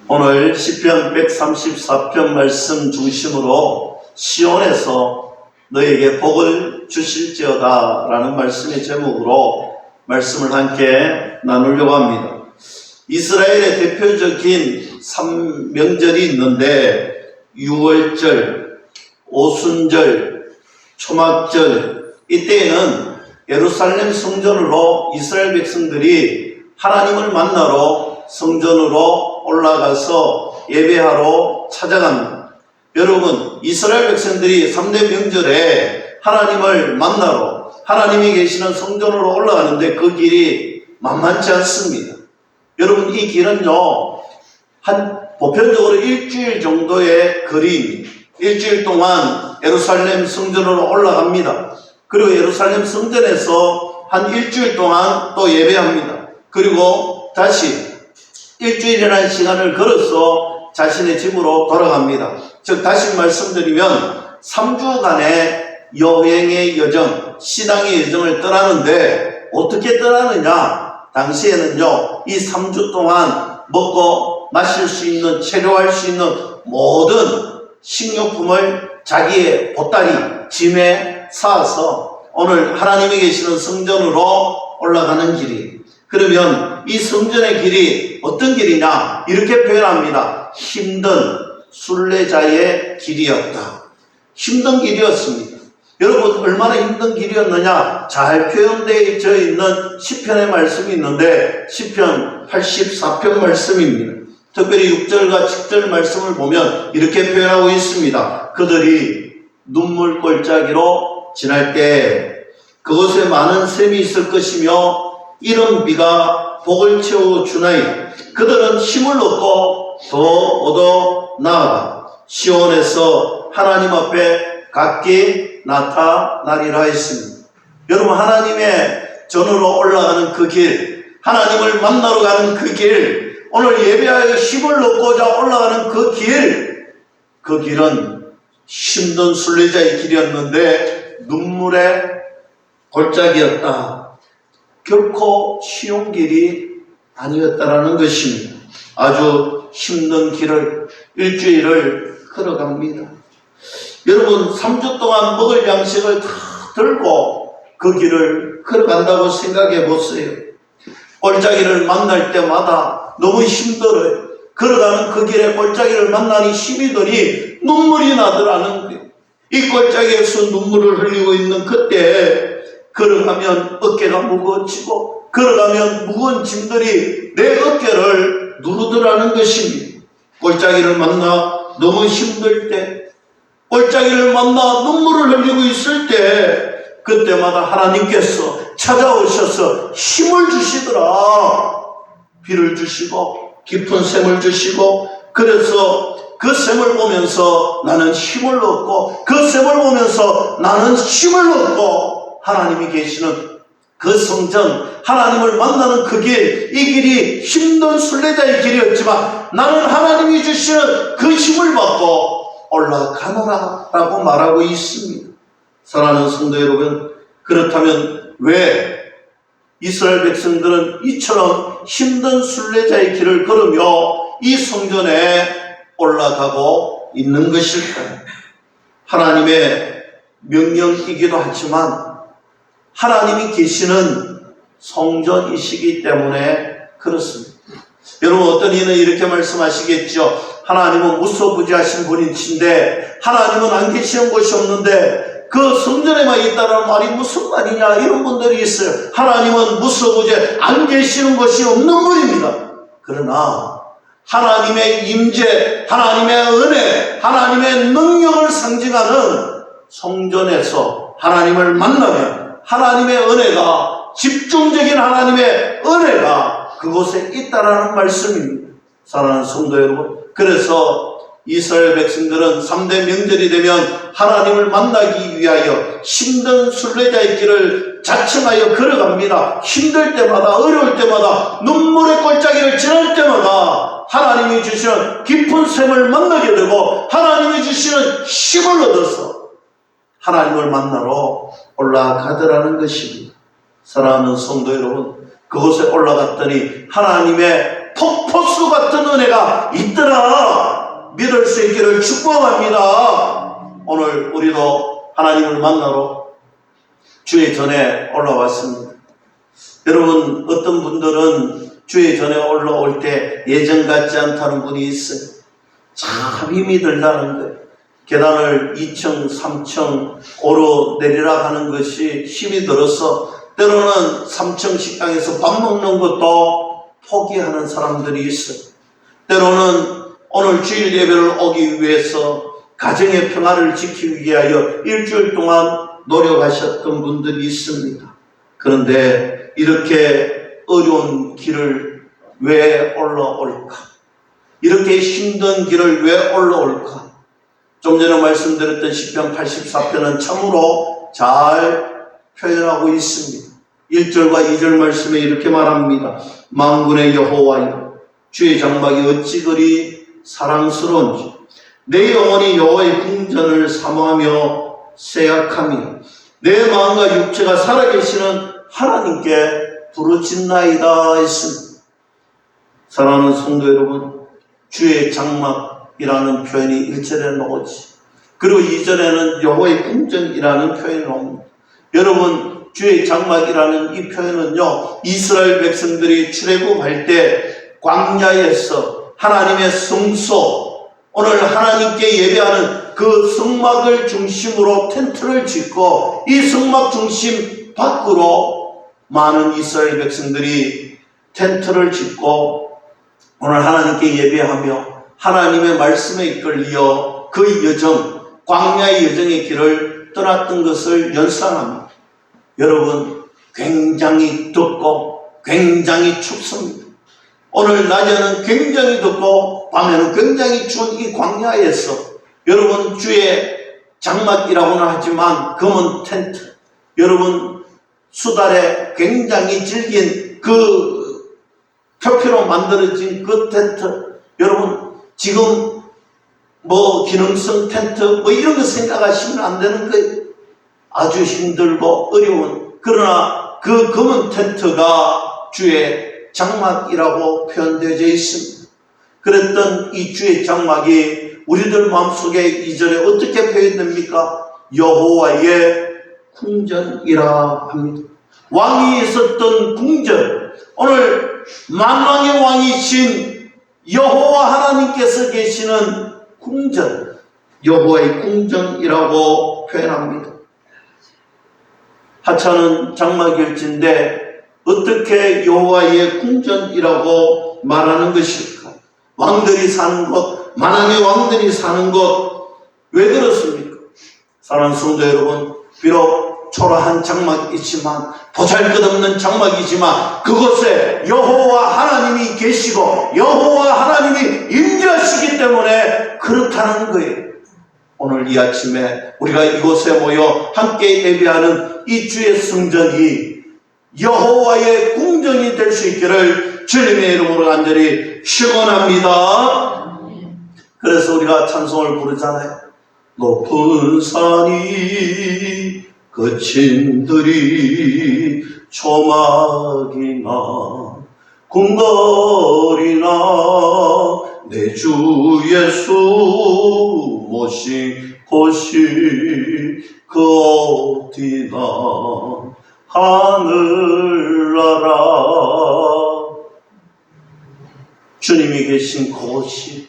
오늘 시편 134편 말씀 중심으로 시온에서 너에게 복을 주실지어다 라는 말씀의 제목으로 말씀을 함께 나누려고 합니다. 이스라엘의 대표적인 명절이 있는데 유월절, 오순절, 초막절, 이때에는 예루살렘 성전으로 이스라엘 백성들이 하나님을 만나러 성전으로 올라가서 예배하러 찾아갑니다. 여러분, 이스라엘 백성들이 3대 명절에 하나님을 만나러 하나님이 계시는 성전으로 올라가는데 그 길이 만만치 않습니다. 여러분, 이 길은요, 보편적으로 일주일 정도의 거리입니다. 일주일 동안 예루살렘 성전으로 올라갑니다. 그리고 예루살렘 성전에서 한 일주일 동안 또 예배합니다. 그리고 다시 일주일이라는 시간을 걸어서 자신의 집으로 돌아갑니다. 즉 다시 말씀드리면 3주간의 여행의 여정, 신앙의 여정을 떠나는데 어떻게 떠나느냐? 당시에는요, 이 3주 동안 먹고 마실 수 있는, 체류할 수 있는 모든 식료품을 자기의 보따리, 짐에 쌓아서 오늘 하나님이 계시는 성전으로 올라가는 길이에요. 그러면 이 성전의 길이 어떤 길이냐? 이렇게 표현합니다. 힘든 순례자의 길이었다. 힘든 길이었습니다. 여러분, 얼마나 힘든 길이었느냐? 잘 표현되어 있는 시편의 말씀이 있는데 시편 84편 말씀입니다. 특별히 6절과 7절 말씀을 보면 이렇게 표현하고 있습니다. 그들이 눈물 골짜기로 지날 때 그곳에 많은 샘이 있을 것이며 이른 비가 복을 채워주나이. 그들은 힘을 얻고 더 얻어 나아가 시온에서 하나님 앞에 각기 나타나리라 했습니다. 여러분, 하나님의 전으로 올라가는 그 길, 하나님을 만나러 가는 그 길, 오늘 예배하여 힘을 얻고자 올라가는 그 길은 힘든 순례자의 길이었는데 눈물의 골짜기였다. 결코 쉬운 길이 아니었다라는 것입니다. 아주 힘든 길을 일주일을 걸어갑니다. 여러분, 3주 동안 먹을 양식을 다 들고 그 길을 걸어간다고 생각해 보세요. 골짜기를 만날 때마다 너무 힘들어요. 걸어가는 그 길에 골짜기를 만나니 힘이 드니 눈물이 나더라는 거예요. 이 골짜기에서 눈물을 흘리고 있는 그때 걸어가면 어깨가 무거워지고 걸어가면 무거운 짐들이 내 어깨를 누르더라는 것입니다. 골짜기를 만나 너무 힘들 때, 골짜기를 만나 눈물을 흘리고 있을 때 그때마다 하나님께서 찾아오셔서 힘을 주시더라. 비를 주시고 깊은 샘을 주시고, 그래서 그 샘을 보면서 나는 힘을 얻고 그 샘을 보면서 나는 힘을 얻고 하나님이 계시는 그 성전, 하나님을 만나는 그 길, 이 길이 힘든 순례자의 길이었지만 나는 하나님이 주시는 그 힘을 받고 올라가노라 라고 말하고 있습니다. 사랑하는 성도 여러분, 그렇다면 왜 이스라엘 백성들은 이처럼 힘든 순례자의 길을 걸으며 이 성전에 올라가고 있는 것일까요? 하나님의 명령이기도 하지만 하나님이 계시는 성전이시기 때문에 그렇습니다. 여러분, 어떤 이는 이렇게 말씀하시겠죠. 하나님은 무소부지하신 분이신데 하나님은 안 계시는 곳이 없는데 그 성전에만 있다는 말이 무슨 말이냐, 이런 분들이 있어요. 하나님은 무소부지 안 계시는 곳이 없는 분입니다. 그러나 하나님의 임재, 하나님의 은혜, 하나님의 능력을 상징하는 성전에서 하나님을 만나면 하나님의 은혜가, 집중적인 하나님의 은혜가 그곳에 있다라는 말씀입니다. 사랑하는 성도 여러분, 그래서 이스라엘 백성들은 3대 명절이 되면 하나님을 만나기 위하여 힘든 순례자의 길을 자청하여 걸어갑니다. 힘들 때마다, 어려울 때마다, 눈물의 골짜기를 지날 때마다 하나님이 주시는 깊은 샘을 만나게 되고 하나님이 주시는 힘을 얻어서 하나님을 만나러 올라가더라는 것입니다. 사랑하는 성도 여러분, 그곳에 올라갔더니 하나님의 폭포수 같은 은혜가 있더라 믿을 수 있기를 축복합니다. 오늘 우리도 하나님을 만나러 주의 전에 올라왔습니다. 여러분, 어떤 분들은 주의 전에 올라올 때 예전 같지 않다는 분이 있어요. 참 힘이 들다는 거예요. 계단을 2층, 3층 오르내리라 하는 것이 힘이 들어서 때로는 3층 식당에서 밥 먹는 것도 포기하는 사람들이 있어요. 때로는 오늘 주일 예배를 오기 위해서 가정의 평화를 지키기 위하여 일주일 동안 노력하셨던 분들이 있습니다. 그런데 이렇게 어려운 길을 왜 올라올까? 이렇게 힘든 길을 왜 올라올까? 좀 전에 말씀드렸던 시편 84편은 참으로 잘 표현하고 있습니다. 1절과 2절 말씀에 이렇게 말합니다. 만군의 여호와여, 주의 장막이 어찌 그리 사랑스러운지, 내 영혼이 여호와의 궁전을 사모하며 생각하며 내 마음과 육체가 살아계시는 하나님께 부르짖나이다 했습니다. 사랑하는 성도 여러분, 주의 장막이라는 표현이 1절에 나오지, 그리고 2절에는 여호와의 궁전이라는 표현이 나옵니다. 여러분, 주의 장막이라는 이 표현은요, 이스라엘 백성들이 출애굽할 때 광야에서 하나님의 성소, 오늘 하나님께 예배하는 그 성막을 중심으로 텐트를 짓고 이 성막 중심 밖으로 많은 이스라엘 백성들이 텐트를 짓고 오늘 하나님께 예배하며 하나님의 말씀에 이끌려 그 여정, 광야의 여정의 길을 떠났던 것을 연상합니다. 여러분, 굉장히 덥고 굉장히 춥습니다. 오늘 낮에는 굉장히 덥고 밤에는 굉장히 추운 이 광야에서 여러분, 주의 장막이라고는 하지만 검은 텐트, 여러분 수달에 굉장히 질긴 그 표피로 만들어진 그 텐트, 여러분 지금 뭐 기능성 텐트 뭐 이런 거 생각하시면 안 되는 거예요. 아주 힘들고 어려운, 그러나 그 검은 텐트가 주의 장막이라고 표현되어 있습니다. 그랬던 이 주의 장막이 우리들 마음속에 2절에 어떻게 표현됩니까? 여호와의 궁전이라 합니다. 왕이 있었던 궁전, 오늘 만왕의 왕이신 여호와 하나님께서 계시는 궁전, 여호와의 궁전이라고 표현합니다. 하찮은 장막일진데 어떻게 여호와의 궁전이라고 말하는 것일까? 왕들이 사는 곳, 만왕의 왕들이 사는 곳, 왜 그렇습니까? 사랑하는 성도 여러분, 비록 초라한 장막이지만, 보잘것없는 장막이지만 그곳에 여호와 하나님이 계시고 여호와 하나님이 임재하시기 때문에 그렇다는 거예요. 오늘 이 아침에 우리가 이곳에 모여 함께 예배하는 이 주의 성전이 여호와의 궁전이 될 수 있기를 주님의 이름으로 간절히 축원합니다. 그래서 우리가 찬송을 부르잖아요. 높은 산이 거친 들이 초막이나 궁궐이나 내 주 예수 모신 곳이 그 어디나 하늘나라. 주님이 계신 그곳이,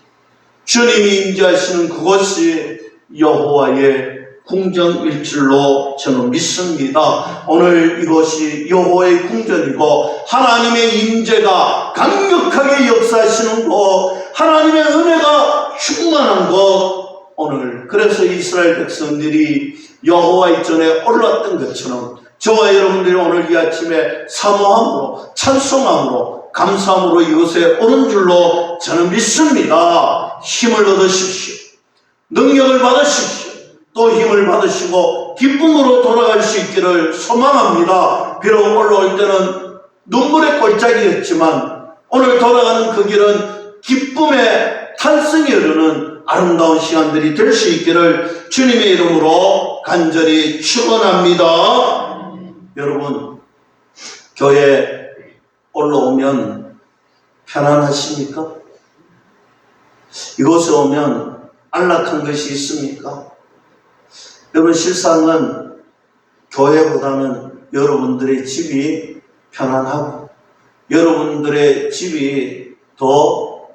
주님이 임재하시는 그곳이 여호와의 궁전일 줄로 저는 믿습니다. 오늘 이것이 여호와의 궁전이고 하나님의 임재가 강력하게 역사하시는 곳, 하나님의 은혜가 충만한 곳, 오늘 그래서 이스라엘 백성들이 여호와의 전에 올랐던 것처럼 저와 여러분들이 오늘 이 아침에 사모함으로 찬송함으로 감사함으로 이곳에 오는 줄로 저는 믿습니다. 힘을 얻으십시오. 능력을 받으십시오. 또 힘을 받으시고 기쁨으로 돌아갈 수 있기를 소망합니다. 비록 올라올 때는 눈물의 꼴짝이었지만 오늘 돌아가는 그 길은 기쁨의 탄성이 흐르는 아름다운 시간들이 될 수 있기를 주님의 이름으로 간절히 축원합니다. 여러분, 교회 올라오면 편안하십니까? 이곳에 오면 안락한 것이 있습니까? 여러분, 실상은 교회보다는 여러분들의 집이 편안하고 여러분들의 집이 더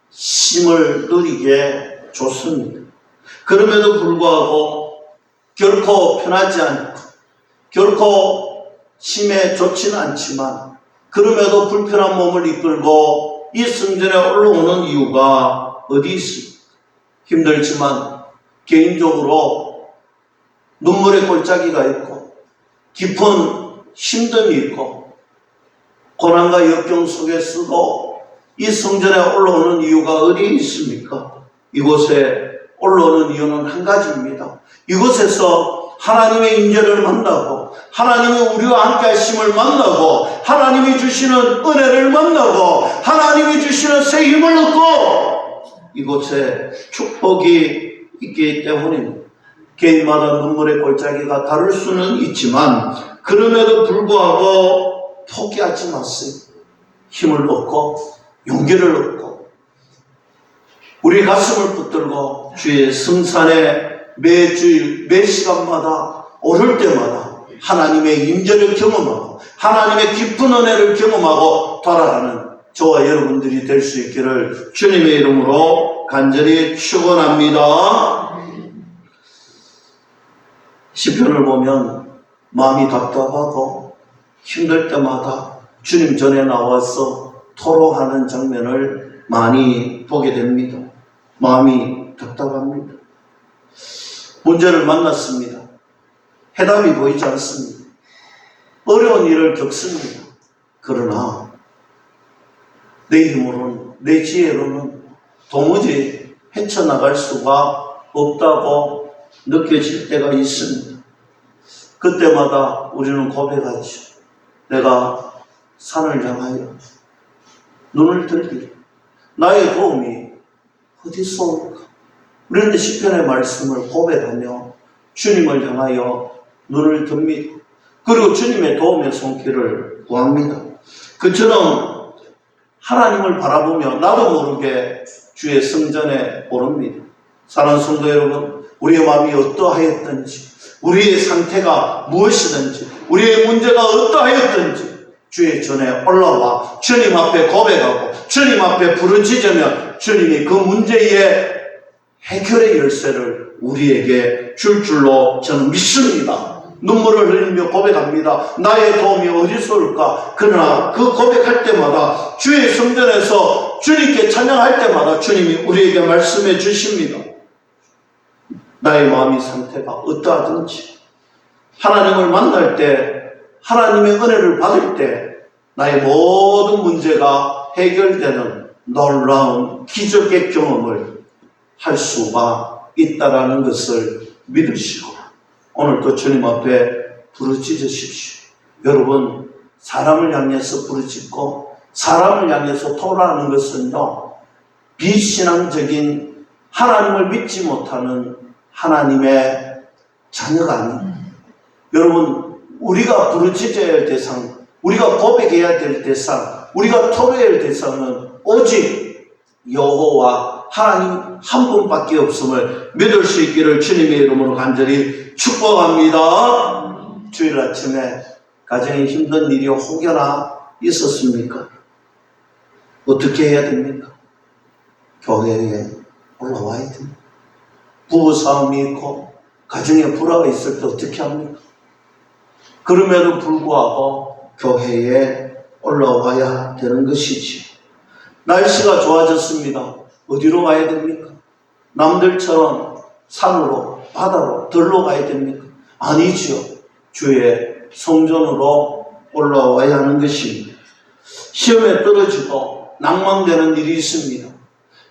쉼을 누리게 좋습니다. 그럼에도 불구하고 결코 편하지 않고 결코 쉼에 좋지는 않지만 그럼에도 불편한 몸을 이끌고 이 성전에 올라오는 이유가 어디 있습니까? 힘들지만 개인적으로 눈물의 골짜기가 있고 깊은 힘듦이 있고 고난과 역경 속에서도 이 성전에 올라오는 이유가 어디에 있습니까? 이곳에 올라오는 이유는 한 가지입니다. 이곳에서 하나님의 임재를 만나고 하나님의 우리와 함께 하심을 만나고 하나님이 주시는 은혜를 만나고 하나님이 주시는 새 힘을 얻고 이곳에 축복이 있기 때문입니다. 개인마다 눈물의 골짜기가 다를 수는 있지만 그럼에도 불구하고 포기하지 마세요. 힘을 얻고 용기를 얻고 우리 가슴을 붙들고 주의 성산에 매주 매 시간마다 오를 때마다 하나님의 임재를 경험하고 하나님의 깊은 은혜를 경험하고 돌아가는 저와 여러분들이 될 수 있기를 주님의 이름으로 간절히 축원합니다. 시편을 보면 마음이 답답하고 힘들 때마다 주님 전에 나와서 토로하는 장면을 많이 보게 됩니다. 마음이 답답합니다. 문제를 만났습니다. 해답이 보이지 않습니다. 어려운 일을 겪습니다. 그러나 내 힘으로는 내 지혜로는 도무지 헤쳐나갈 수가 없다고 느껴질 때가 있습니다. 그때마다 우리는 고백하죠. 내가 산을 향하여 눈을 들기를 나의 도움이 어디서 올까? 우리는 시편의 말씀을 고백하며 주님을 향하여 눈을 듭니다. 그리고 주님의 도움의 손길을 구합니다. 그처럼 하나님을 바라보며 나도 모르게 주의 성전에 오릅니다. 사랑하는 성도 여러분, 우리의 마음이 어떠하였든지 우리의 상태가 무엇이든지 우리의 문제가 어떠하였든지 주의 전에 올라와 주님 앞에 고백하고 주님 앞에 부르짖으면 주님이 그 문제의 해결의 열쇠를 우리에게 줄 줄로 저는 믿습니다. 눈물을 흘리며 고백합니다. 나의 도움이 어디서 올까? 그러나 그 고백할 때마다 주의 성전에서 주님께 찬양할 때마다 주님이 우리에게 말씀해 주십니다. 나의 마음의 상태가 어떠하든지 하나님을 만날 때 하나님의 은혜를 받을 때 나의 모든 문제가 해결되는 놀라운 기적의 경험을 할 수가 있다라는 것을 믿으시고 오늘도 주님 앞에 부르짖으십시오. 여러분, 사람을 향해서 부르짖고 사람을 향해서 토라하는 것은요, 비신앙적인 하나님을 믿지 못하는 하나님의 자녀가 아닙니다. 여러분, 우리가 부르짖어야 할 대상, 우리가 고백해야 될 대상, 우리가 토로해야 할 대상은 오직 여호와 하나님 한 분밖에 없음을 믿을 수 있기를 주님의 이름으로 간절히 축복합니다. 주일 아침에 가정에 힘든 일이 혹여나 있었습니까? 어떻게 해야 됩니까? 교회에 올라와야 됩니다. 부부싸움이 있고 가정에 불화가 있을 때 어떻게 합니까? 그럼에도 불구하고 교회에 올라와야 되는 것이지. 날씨가 좋아졌습니다. 어디로 가야 됩니까? 남들처럼 산으로, 바다로, 들로 가야 됩니까? 아니지요. 주의 성전으로 올라와야 하는 것입니다. 시험에 떨어지고 낭망되는 일이 있습니다.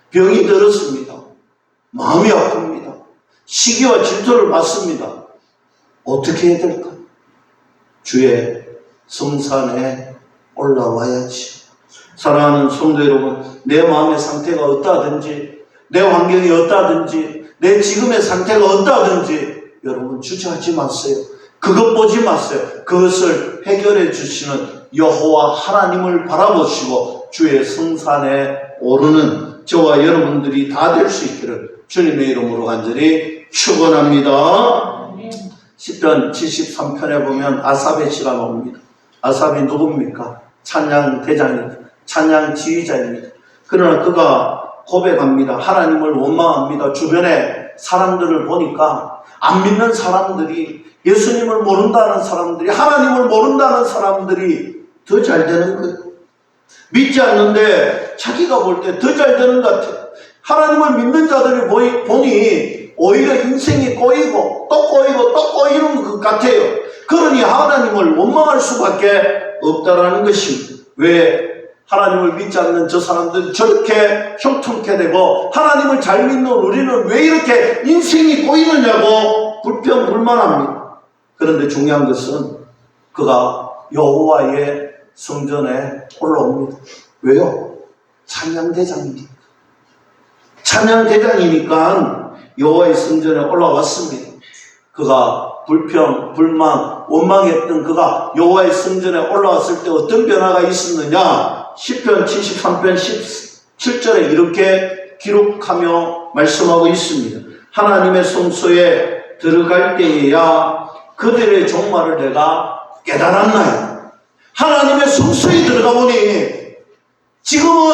병이 들었습니다. 마음이 아픕니다. 시기와 질투를 받습니다. 어떻게 해야 될까? 주의 성산에 올라와야지. 사랑하는 성도 여러분, 내 마음의 상태가 어떠하든지 내 환경이 어떠하든지 내 지금의 상태가 어떠하든지 여러분 주저하지 마세요. 그것 보지 마세요. 그것을 해결해 주시는 여호와 하나님을 바라보시고 주의 성산에 오르는 저와 여러분들이 다 될 수 있기를 주님의 이름으로 간절히 축원합니다. 시편 73편에 보면 아삽의 시가 나옵니다. 아삽이 누굽니까? 찬양 대장입니다. 찬양 지휘자입니다. 그러나 그가 고백합니다. 하나님을 원망합니다. 주변에 사람들을 보니까 안 믿는 사람들이, 예수님을 모른다는 사람들이, 하나님을 모른다는 사람들이 더 잘 되는 거예요. 믿지 않는데 자기가 볼 때 더 잘 되는 것 같아요. 하나님을 믿는 자들이 보니 오히려 인생이 꼬이고 또 꼬이고 또 꼬이는 것 같아요. 그러니 하나님을 원망할 수밖에 없다라는 것입니다. 왜 하나님을 믿지 않는 저 사람들은 저렇게 형통케 되고 하나님을 잘 믿는 우리는 왜 이렇게 인생이 꼬이느냐고 불평불만합니다. 그런데 중요한 것은 그가 여호와의 성전에 올라옵니다. 왜요? 찬양대장이니까. 찬양대장이니까 여호와의 성전에 올라왔습니다. 그가 불평, 불만, 원망했던 그가 여호와의 성전에 올라왔을 때 어떤 변화가 있었느냐? 시편 73편 17절에 이렇게 기록하며 말씀하고 있습니다. 하나님의 성소에 들어갈 때에야 그들의 종말을 내가 깨달았나요? 하나님의 성소에 들어가 보니 지금은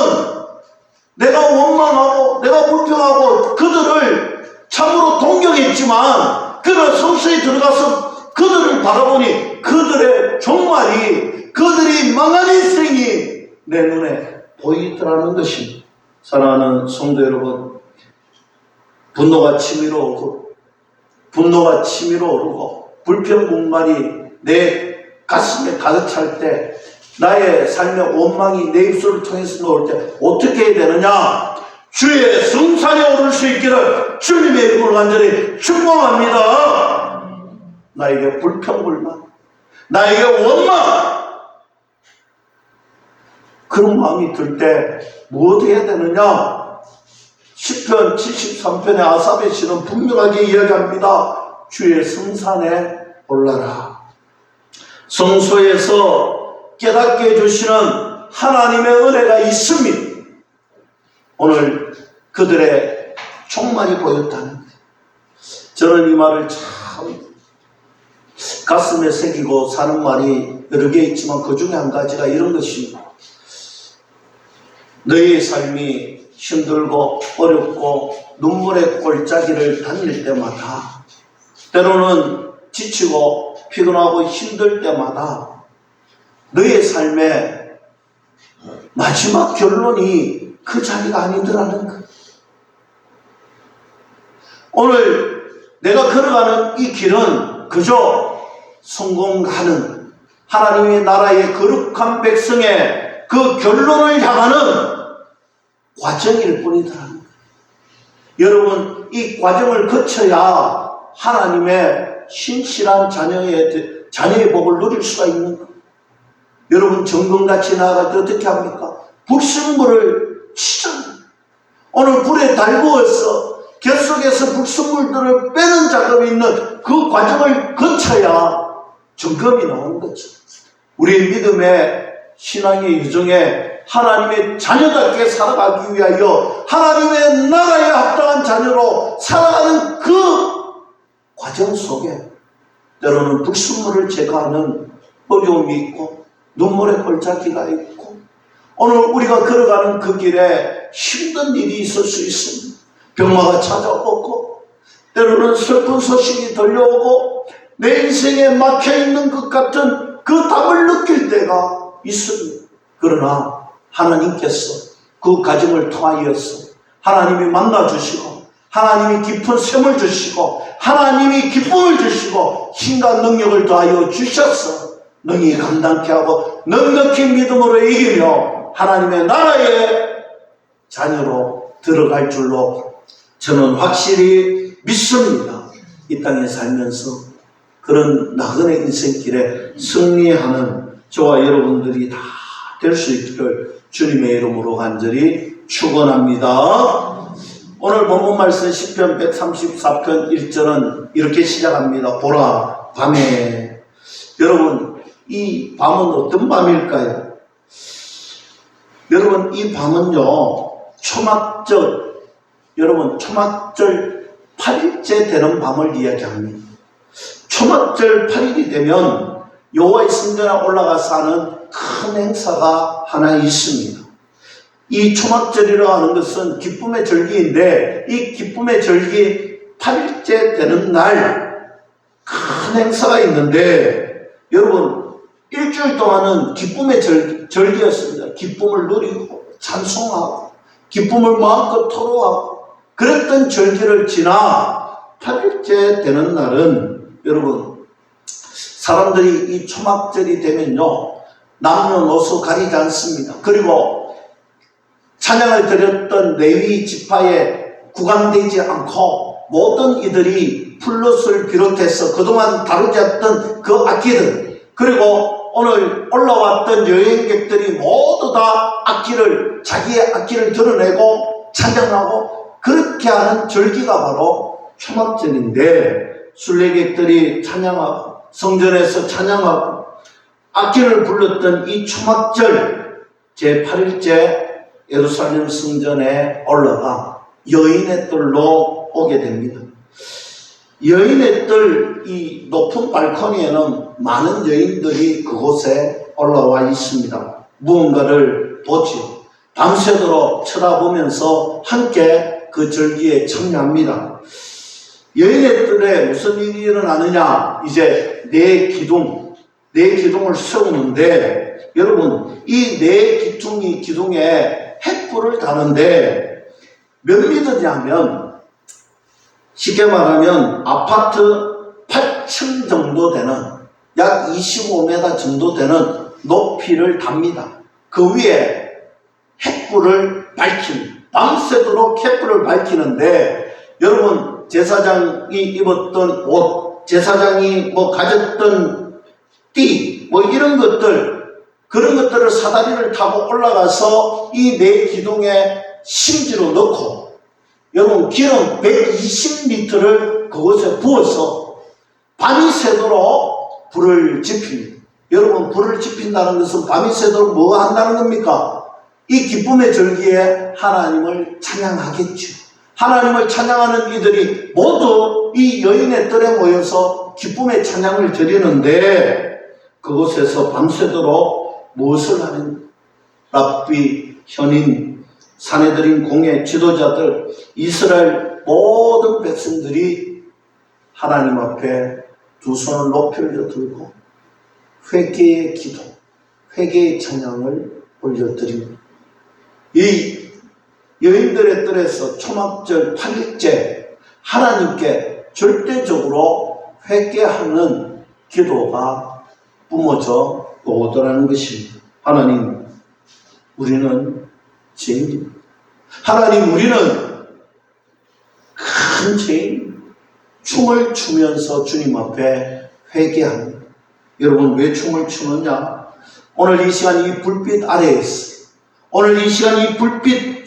내가 원망하고 내가 불평하고 그들을 참으로 동경했지만 그런 성소에 들어가서 그들을 바라보니 그들의 종말이, 그들이 망한 인생이 내 눈에 보이더라는 것입니다. 사랑하는 성도 여러분, 분노가 치밀어 오르고 불평불만이 내 가슴에 가득 찰 때, 나의 삶의 원망이 내 입술을 통해서 나올 때 어떻게 해야 되느냐? 주의 성산에 오를 수 있기를 주님의 이름으로 간절히 축복합니다. 나에게 불평불만, 나에게 원망, 그런 마음이 들 때 무엇을 해야 되느냐? 시편 73편의 아삽의 시는 분명하게 이야기합니다. 주의 성산에 올라라. 성소에서 깨닫게 해주시는 하나님의 은혜가 있습니다. 오늘 그들의 종말이 보였다는 거예요. 저는 이 말을 참 가슴에 새기고 사는 말이 여러 개 있지만 그 중에 한 가지가 이런 것입니다. 너희의 삶이 힘들고 어렵고 눈물의 골짜기를 다닐 때마다, 때로는 지치고 피곤하고 힘들 때마다 너의 삶의 마지막 결론이 그 자리가 아니더라는 것. 오늘 내가 걸어가는 이 길은 그저 성공하는 하나님의 나라의 거룩한 백성의 그 결론을 향하는 과정일 뿐이더라는 것. 여러분, 이 과정을 거쳐야 하나님의 신실한 자녀의 복을 누릴 수가 있는 것. 여러분, 정금같이 나아갈 때 어떻게 합니까? 불순물을 치잖아요. 오늘 불에 달구어서 곁속에서 불순물들을 빼는 작업이 있는 그 과정을 거쳐야 정금이 나오는 거죠. 우리의 믿음의 신앙의 유정에 하나님의 자녀답게 살아가기 위하여 하나님의 나라에 합당한 자녀로 살아가는 그 과정 속에 때로는 불순물을 제거하는 어려움이 있고 눈물의 골짜기가 있고 오늘 우리가 걸어가는 그 길에 힘든 일이 있을 수 있습니다. 병마가 찾아오고 때로는 슬픈 소식이 들려오고 내 인생에 막혀있는 것 같은 그 답을 느낄 때가 있습니다. 그러나 하나님께서 그 과정을 통하여서 하나님이 만나주시고 하나님이 깊은 샘을 주시고 하나님이 기쁨을 주시고 힘과 능력을 더하여 주셔서 능히 감당케 하고 넉넉히 믿음으로 이기며 하나님의 나라의 자녀로 들어갈 줄로 저는 확실히 믿습니다. 이 땅에 살면서 그런 나그네 인생길에 승리하는 저와 여러분들이 다 될 수 있기를 주님의 이름으로 간절히 축원합니다. 오늘 본문 말씀 시편 134편 1절은 이렇게 시작합니다. 보라 밤에. 여러분, 이 밤은 어떤 밤일까요? 여러분, 이 밤은요, 초막절, 여러분, 초막절 8일째 되는 밤을 이야기합니다. 초막절 8일이 되면 여호와의 성전에 올라가서 하는 큰 행사가 하나 있습니다. 이 초막절이라고 하는 것은 기쁨의 절기인데, 이 기쁨의 절기 8일째 되는 날 큰 행사가 있는데, 여러분, 일주일 동안은 기쁨의 절기였습니다. 기쁨을 누리고 찬송하고 기쁨을 마음껏 토로하고 그랬던 절기를 지나 8일째 되는 날은, 여러분, 사람들이 이 초막절이 되면요, 남녀노소 가리지 않습니다. 그리고 찬양을 드렸던 레위 지파에 구간되지 않고 모든 이들이 플룻을 비롯해서 그동안 다루지 않던 그 악기들, 그리고 오늘 올라왔던 여행객들이 모두 다 자기의 악기를 드러내고 찬양하고 그렇게 하는 절기가 바로 초막절인데, 순례객들이 찬양하고 성전에서 찬양하고 악기를 불렀던 이 초막절 제8일째 예루살렘 성전에 올라가 여인의 뜰로 오게 됩니다. 여인의 뜰, 이 높은 발코니에는 많은 여인들이 그곳에 올라와 있습니다. 무언가를 보지요. 밤새도록 쳐다보면서 함께 그 절기에 참여합니다. 여인의 뜰에 무슨 일이 일어나느냐? 이제 네 기둥을 세우는데, 여러분, 이 네 기둥에 횃불을 다는데 몇 미터냐면, 쉽게 말하면 아파트 8층 정도 되는, 약 25m 정도 되는 높이를 답니다. 그 위에 횃불을 밤새도록 횃불을 밝히는데, 여러분, 제사장이 입었던 옷, 제사장이 가졌던 띠, 이런 것들, 그런 것들을 사다리를 타고 올라가서 이 네 기둥에 심지로 넣고, 여러분, 기름 120리터를 그곳에 부어서 밤이 새도록 불을 지핍니다. 여러분, 불을 지핀다는 것은 밤이 새도록 뭐 한다는 겁니까? 이 기쁨의 절기에 하나님을 찬양하겠죠. 하나님을 찬양하는 이들이 모두 이 여인의 뜰에 모여서 기쁨의 찬양을 드리는데, 그곳에서 밤새도록 무엇을 하는 랍비, 현인, 사내들인 공예 지도자들, 이스라엘 모든 백성들이 하나님 앞에 두 손을 높이 올려 들고 회개의 기도, 회개의 찬양을 올려드립니다. 이 여인들의 뜰에서 초막절 8일째 하나님께 절대적으로 회개하는 기도가 뿜어져 오더라는 것입니다. 하나님, 우리는 죄인입니다. 하나님, 우리는 큰 죄인, 춤을 추면서 주님 앞에 회개합니다. 여러분, 왜 춤을 추느냐? 오늘 이 시간 이 불빛 아래에서, 오늘 이 시간 이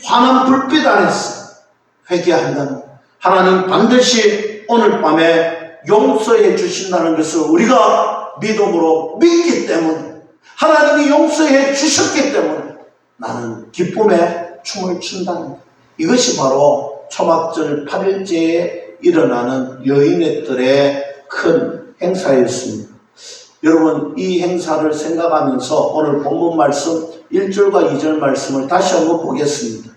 환한 불빛 안에서 회개한다는, 하나님 반드시 오늘 밤에 용서해 주신다는 것을 우리가 믿음으로 믿기 때문에, 하나님이 용서해 주셨기 때문에 나는 기쁨에 춤을 춘다는 것. 이것이 바로 초막절 8일째에 일어나는 여인의 뜰의 큰 행사였습니다. 여러분, 이 행사를 생각하면서 오늘 본문 말씀 1절과 2절 말씀을 다시 한번 보겠습니다.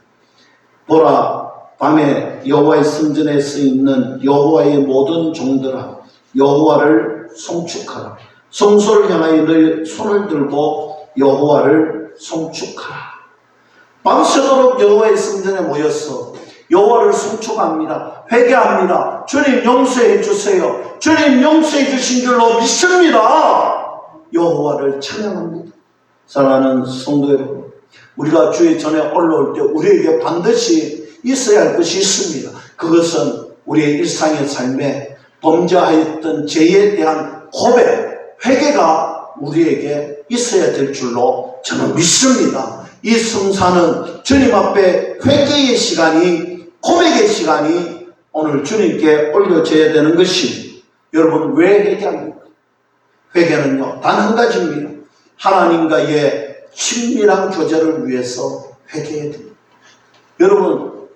보라, 밤에 여호와의 성전에 서 있는 여호와의 모든 종들아, 여호와를 송축하라. 성소를 향하여 너희 손을 들고 여호와를 송축하라. 밤새도록 여호와의 성전에 모여서 여호와를 송축합니다. 회개합니다. 주님 용서해 주세요. 주님 용서해 주신 줄로 믿습니다. 여호와를 찬양합니다. 사랑하는 성도 여러분, 우리가 주의 전에 올라올 때 우리에게 반드시 있어야 할 것이 있습니다. 그것은 우리의 일상의 삶에 범죄하였던 죄에 대한 고백, 회개가 우리에게 있어야 될 줄로 저는 믿습니다. 이 성사는 주님 앞에 회개의 시간이, 고백의 시간이 오늘 주님께 올려져야 되는 것입니다. 여러분, 왜 회개합니까? 회개는요, 단 한 가지입니다. 하나님과의 친밀한 교제를 위해서 회개해야 됩니다. 여러분,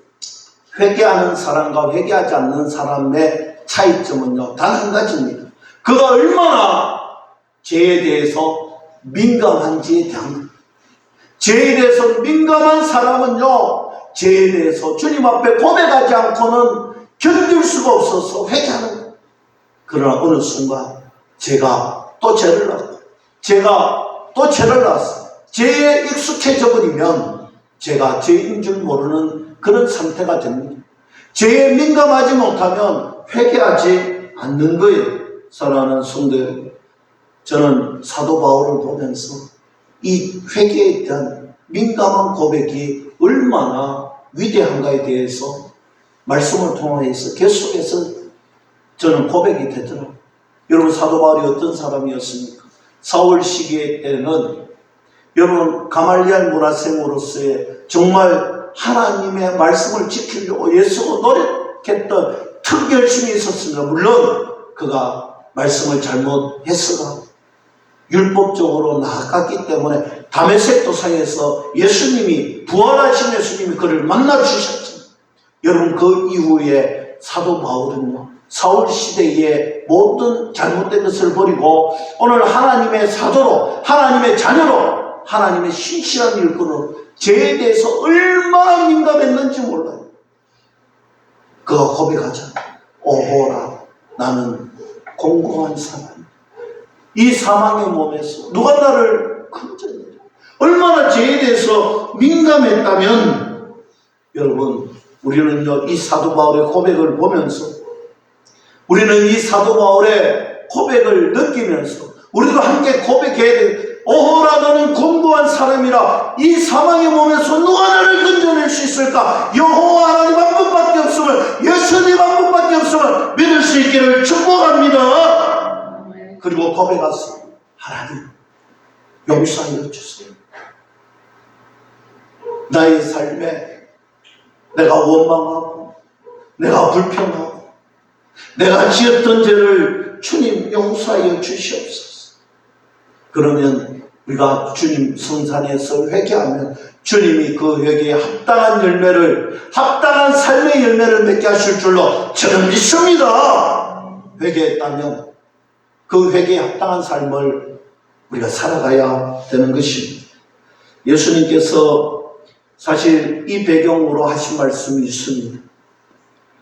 회개하는 사람과 회개하지 않는 사람의 차이점은요, 단 한 가지입니다. 그가 얼마나 죄에 대해서 민감한지에 대한 겁니다. 죄에 대해서 민감한 사람은요, 죄에 대해서 주님 앞에 고백하지 않고는 견딜 수가 없어서 회개하는 거예요. 그러나 어느 순간 제가 또 죄를 낳고 제가 또 죄를 낳았어요. 죄에 익숙해져 버리면 제가 죄인 줄 모르는 그런 상태가 됩니다. 죄에 민감하지 못하면 회개하지 않는 거예요. 사랑하는 성도 여러분, 저는 사도 바울을 보면서 이 회개에 대한 민감한 고백이 얼마나 위대한가에 대해서 말씀을 통해서 계속해서 저는 고백이 되더라고요. 여러분, 사도 바울이 어떤 사람이었습니까? 사울 시기에 때는 여러분, 가말리알 문화생으로서의 정말 하나님의 말씀을 지키려고 예수가 노력했던 특열심이 있었습니다. 물론 그가 말씀을 잘못했으나 율법적으로 나아갔기 때문에 다메섹 도상에서 예수님이, 부활하신 예수님이 그를 만나 주셨죠. 여러분, 그 이후에 사도 바울은요, 사울 시대의 모든 잘못된 것을 버리고 오늘 하나님의 사도로, 하나님의 자녀로, 하나님의 신실한 일꾼으로 죄에 대해서 얼마나 민감했는지 몰라요. 그가 고백하잖아요. 오호라, 나는 공고한 사람. 이 사망의 몸에서 누가 나를 건져내려. 얼마나 죄에 대해서 민감했다면, 여러분, 우리는요, 이 사도 바울의 고백을 보면서, 우리는 이 사도 바울의 고백을 느끼면서 우리도 함께 고백해야 돼. 오호라, 너는 공고한 사람이라. 이 사망의 몸에서 누가 나를 건져낼 수 있을까? 여호와 하나님 한 분밖에 없음을, 예수님 한 분밖에 없음을 믿을 수 있기를 축복합니다. 그리고 고백하세요. 하나님, 용서하여 주세요. 나의 삶에 내가 원망하고 내가 불평하고 내가 지었던 죄를 주님 용서하여 주시옵소서. 그러면 우리가 주님 성산에서 회개하면 주님이 그 회개에 합당한 열매를, 합당한 삶의 열매를 맺게 하실 줄로 저는 믿습니다. 회개했다면 그 회개에 합당한 삶을 우리가 살아가야 되는 것입니다. 예수님께서 사실 이 배경으로 하신 말씀이 있습니다.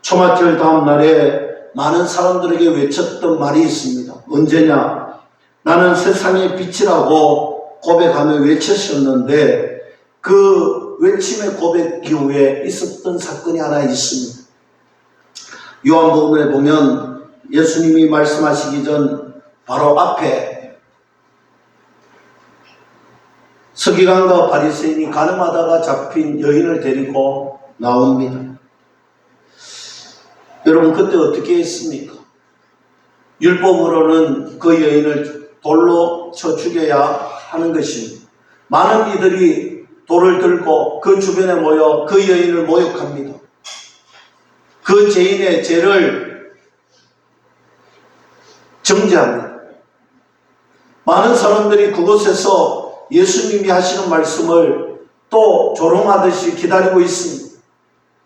초막절 다음 날에 많은 사람들에게 외쳤던 말이 있습니다. 언제냐? 나는 세상의 빛이라고 고백하며 외치셨는데 그 외침의 고백 이후에 있었던 사건이 하나 있습니다. 요한복음에 보면 예수님이 말씀하시기 전 바로 앞에 서기관과 바리새인이 가늠하다가 잡힌 여인을 데리고 나옵니다. 여러분, 그때 어떻게 했습니까? 율법으로는 그 여인을 돌로 쳐 죽여야 하는 것입니다. 많은 이들이 돌을 들고 그 주변에 모여 그 여인을 모욕합니다. 그 죄인의 죄를 정죄합니다. 많은 사람들이 그곳에서 예수님이 하시는 말씀을 또 조롱하듯이 기다리고 있습니다.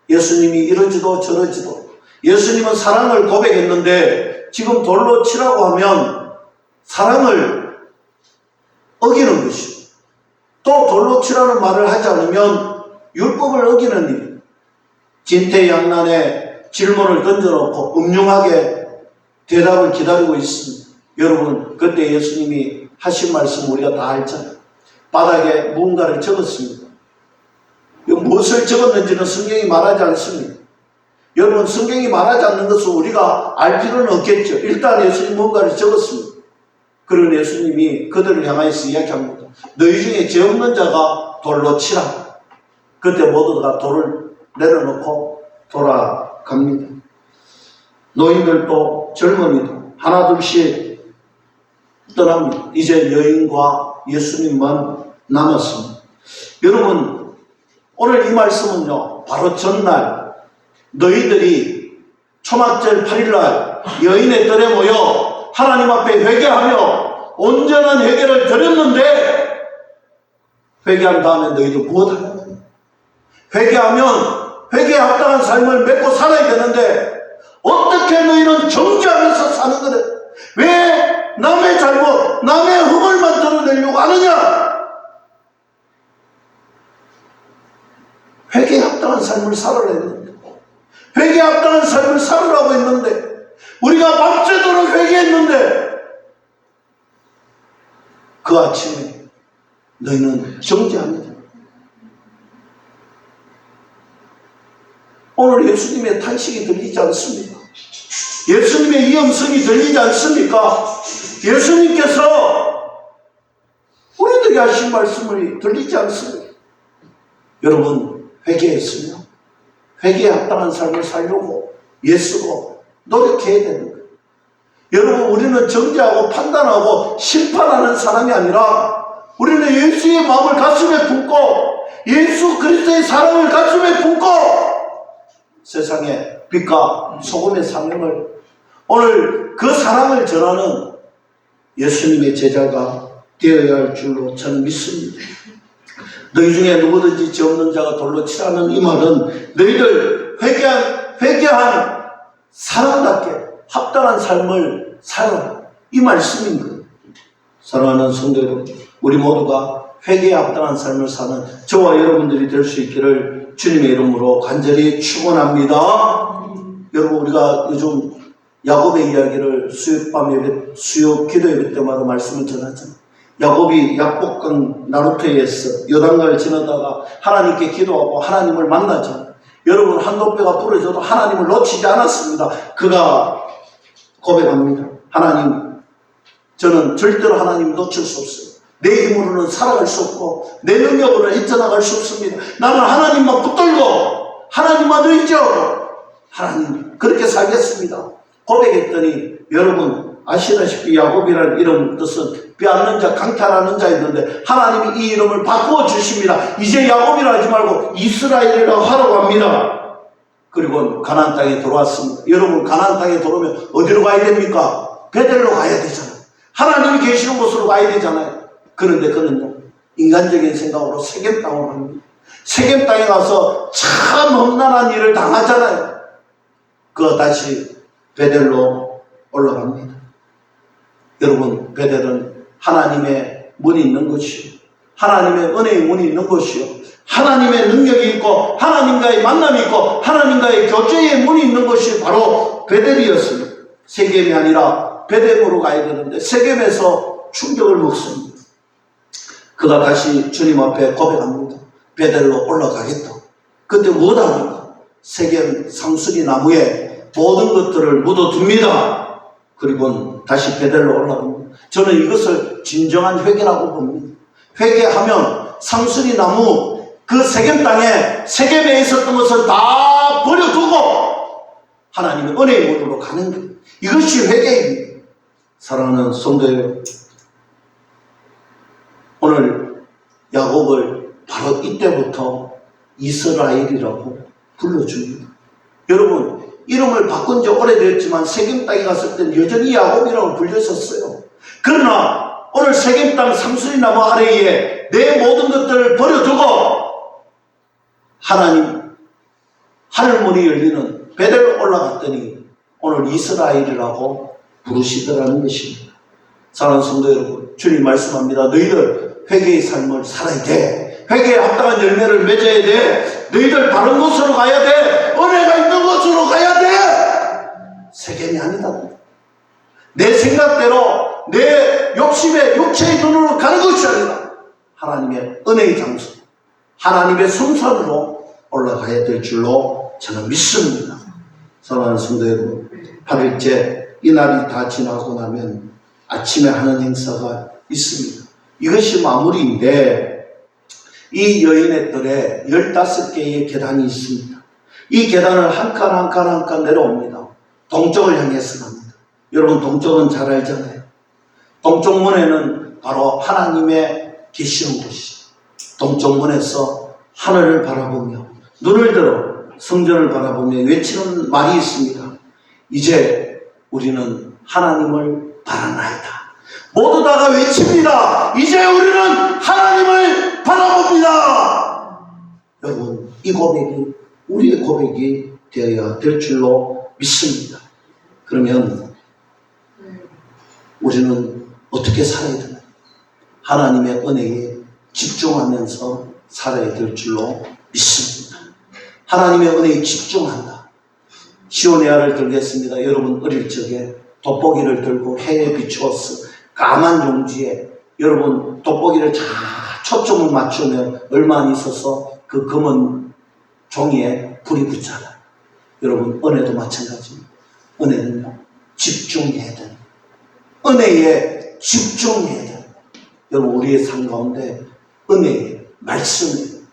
예수님이 이러지도 저러지도. 예수님은 사랑을 고백했는데 지금 돌로 치라고 하면 사랑을 어기는 것이고, 또 돌로 치라는 말을 하지 않으면 율법을 어기는 일. 진퇴양난에 질문을 던져놓고 음흉하게 대답을 기다리고 있습니다. 여러분, 그때 예수님이 하신 말씀 우리가 다 알잖아요. 바닥에 무언가를 적었습니다. 무엇을 적었는지는 성경이 말하지 않습니다. 여러분, 성경이 말하지 않는 것을 우리가 알 필요는 없겠죠. 일단 예수님이 뭔가를 적었습니다. 그리고 예수님이 그들을 향하여서 이야기합니다. 너희 중에 죄 없는 자가 돌로 치라. 그때 모두가 돌을 내려놓고 돌아갑니다. 노인들도 젊은이도 하나둘씩 떠납니다. 이제 여인과 예수님만 남았습니다. 여러분, 오늘 이 말씀은요, 바로 전날 너희들이 초막절 8일날 여인의 뜰에 모여 하나님 앞에 회개하며 온전한 회개를 드렸는데 회개한 다음에 너희들 무엇하냐? 회개하면 회개에 합당한 삶을 맺고 살아야 되는데 어떻게 너희는 정죄하면서 사는 거래? 왜 남의 잘못, 남의 흠을만 드러내려고 하느냐? 회개에 합당한 삶을 살아야 했는데, 회개에 합당한 삶을 살으라고 했는데, 우리가 밤새도록 회개했는데, 그 아침에 너희는 정죄합니다. 오늘 예수님의 탄식이 들리지 않습니까? 예수님의 이 음성이 들리지 않습니까? 예수님께서 우리들이 하신 말씀이 들리지 않습니까? 여러분, 회개했으며 회개에 합당한 삶을 살려고 애쓰고 노력해야 되는 거예요. 여러분, 우리는 정죄하고 판단하고 심판하는 사람이 아니라 우리는 예수의 마음을 가슴에 품고 예수 그리스도의 사랑을 가슴에 품고 세상에 빛과 소금의 사명을, 오늘 그 사랑을 전하는 예수님의 제자가 되어야 할 줄로 저는 믿습니다. 너희 중에 누구든지 죄 없는 자가 돌로 치라는 이 말은 너희들 회개한 사람답게 합당한 삶을 살아라, 이 말씀인 거예요. 사랑하는 성도 여러분, 우리 모두가 회개에 합당한 삶을 사는 저와 여러분들이 될 수 있기를 주님의 이름으로 간절히 축원합니다. 여러분, 우리가 요즘 야곱의 이야기를 수요 기도 예배 때마다 말씀을 전하잖아요. 야곱이 약복강 나루터에서 요단강을 지나다가 하나님께 기도하고 하나님을 만나죠. 여러분, 한도뼈가 부러져도 하나님을 놓치지 않았습니다. 그가 고백합니다. 하나님, 저는 절대로 하나님 놓칠 수 없어요. 내 힘으로는 살아갈 수 없고 내 능력으로는 헤쳐나갈 수 없습니다. 나는 하나님만 붙들고 하나님만 의지하고 하나님 그렇게 살겠습니다. 고백했더니 여러분 아시다시피 야곱이라는 이름 뜻은 빼앗는 자, 강탈하는 자였는데 하나님이 이 이름을 바꾸어 주십니다. 이제 야곱이라 하지 말고 이스라엘이라고 하라고 합니다. 그리고 가나안 땅에 들어왔습니다. 여러분, 가나안 땅에 들어오면 어디로 가야 됩니까? 베델로 가야 되잖아요. 하나님이 계시는 곳으로 가야 되잖아요. 그런데 그는요, 인간적인 생각으로 세겜 땅으로 갑니다. 세겜 땅에 가서 참 험난한 일을 당하잖아요. 그 다시 베델로 올라갑니다. 여러분, 베델은 하나님의 문이 있는 것이요, 하나님의 은혜의 문이 있는 것이요, 하나님의 능력이 있고 하나님과의 만남이 있고 하나님과의 교제의 문이 있는 것이 바로 베델이었습니다. 세겜이 아니라 베델으로 가야 되는데 세겜에서 충격을 먹습니다. 그가 다시 주님 앞에 고백합니다. 베델로 올라가겠다. 그때 무엇합니까? 세겜 상수리 나무에 모든 것들을 묻어둡니다. 그리고 다시 베델로 올라갑니다. 저는 이것을 진정한 회개라고 봅니다. 회개하면 상수리 나무, 그 세겜 땅에 세겜에 있었던 것을 다 버려두고 하나님의 은혜의 문으로 가는 것, 이것이 회개입니다. 사랑하는 성도 여러분, 오늘 야곱을 바로 이때부터 이스라엘이라고 불러줍니다. 여러분, 이름을 바꾼 지 오래되었지만 세겜 땅에 갔을 때는 여전히 야곱이라고 불렸었어요. 그러나 오늘 세겜 땅 상수리 나무 아래에 내 모든 것들을 버려두고 하나님 하늘문이 열리는 베델로 올라갔더니 오늘 이스라엘이라고 부르시더라는 것입니다. 사랑하는 성도 여러분, 주님 말씀합니다. 너희들 회개의 삶을 살아야 돼. 회개에 합당한 열매를 맺어야 돼. 너희들 바른 곳으로 가야 돼. 은혜가 있는 곳으로 가야 돼. 세겜이 아니다. 내 생각대로 내 욕심에 육체의 눈으로 가는 것이 아니라 하나님의 은혜의 장소, 하나님의 성산으로 올라가야 될 줄로 저는 믿습니다. 사랑하는 성도 여러분, 8일째 이 날이 다 지나고 나면 아침에 하는 행사가 있습니다. 이것이 마무리인데 이 여인의 뜰에 15개의 계단이 있습니다. 이 계단을 한 칸 한 칸 한 칸 내려옵니다. 동쪽을 향해서 갑니다. 여러분, 동쪽은 잘 알잖아요. 동쪽 문에는 바로 하나님의 계시는 곳이죠. 동쪽 문에서 하늘을 바라보며 눈을 들어 성전을 바라보며 외치는 말이 있습니다. 이제 우리는 하나님을 바라나이다. 모두 다가 외칩니다. 이제 우리는 하나님을 바라봅니다. 여러분, 이 고백이 우리의 고백이 되어야 될 줄로 믿습니다. 그러면 우리는 어떻게 살아야 되나요? 하나님의 은혜에 집중하면서 살아야 될 줄로 믿습니다. 하나님의 은혜에 집중한다. 시온의 알을 들겠습니다. 여러분 어릴 적에 돋보기를 들고 해에 비추어서 까만 용지에 여러분 돋보기를 잘 초점을 맞추면 얼마 안 있어서 그 검은 종이에 불이 붙잖아요. 여러분 은혜도 마찬가지입니다. 은혜는요 집중해야 돼요. 은혜에 집중해야 돼요. 여러분 우리의 삶 가운데 은혜에 말씀에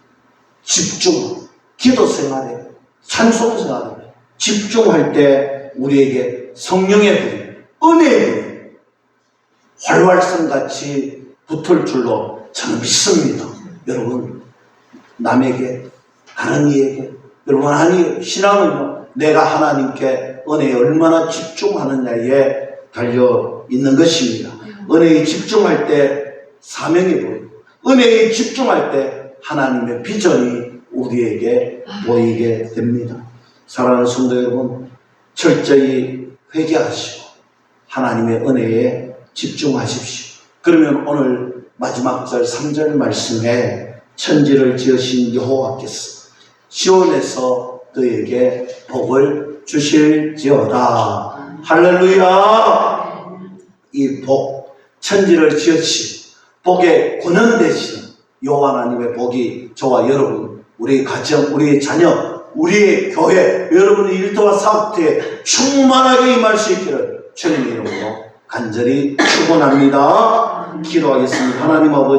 집중, 기도 생활에 찬송 생활에 집중할 때 우리에게 성령의 불이, 은혜의 불이 활활성같이 붙을 줄로 저는 믿습니다. 여러분 남에게 다른 이에게 여러분 아니 신앙은요 내가 하나님께 은혜에 얼마나 집중하느냐에 달려 있는 것입니다. 은혜에 집중할 때 사명이 보이고 은혜에 집중할 때 하나님의 비전이 우리에게 보이게 됩니다. 사랑하는 성도 여러분 철저히 회개하시고 하나님의 은혜에 집중하십시오. 그러면 오늘 마지막 절 3절 말씀에 천지를 지으신 여호와께서 시온에서 너에게 복을 주실지어다. 할렐루야. 이 복, 천지를 지으신 복의 권한 되신 여호와 하나님의 복이 저와 여러분, 우리의 가정, 우리의 자녀, 우리의 교회, 여러분의 일터와 사업터에 충만하게 임할 수 있기를 주님의 이름으로 간절히 축원합니다. 기도하겠습니다. 하나님 아버지